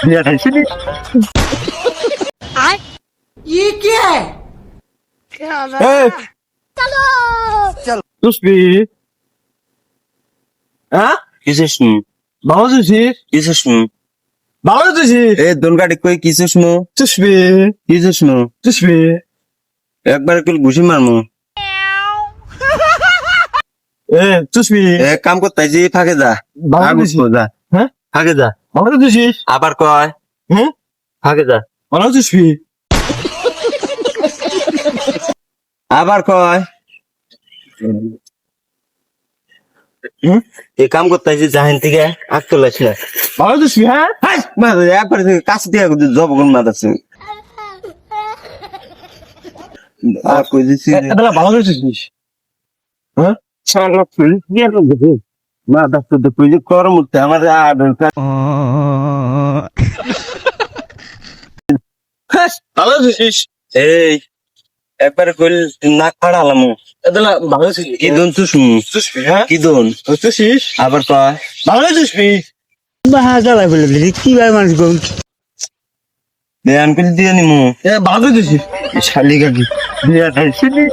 বিয়া খাইছিলি ये क्या है? তুসবি হ্যাঁ কিসেস নু ভালো তুছিস কিসেস নু ভালো তুছিস এ দোন গাড়ি কই কিসেস নু তুসবি কিসেস নু তুসবি একবার কুল ঘুষি মারমু তুসবি এ কাম করতে যে ফাঁকে যা ভালো আগুন তুছিস যা হ্যাঁ ফাঁকে যা ভালো তুছিস আবার কয় হ্যাঁ ফাঁকে যা ভালো তুসবি আবার কয় এ কাম করতে যে জাহেন থেকে আগ তোলাস না ভালো তুসবি হ্যাঁ একবার কাছে দিয়ে জব গুন মারাচ্ছে আর কই দিছি এটা ভালো তুছিস হ্যাঁ ছাড়লো তুই কি আর করবি মা ডাক্তার তো তুই যে কর মুতে আমার আর ভালো তুছিস এই একবার কইল নাক ফাড়ালাম এটা ভালো তুছিস কি দন তুসু তুসবি হ্যাঁ কি দন তুছিস আবার কয় ভালো তুসবি দে আনকুল দিয়ে নিমু ভালো তুছিস শালিকা কি বিয়া খাইছিলি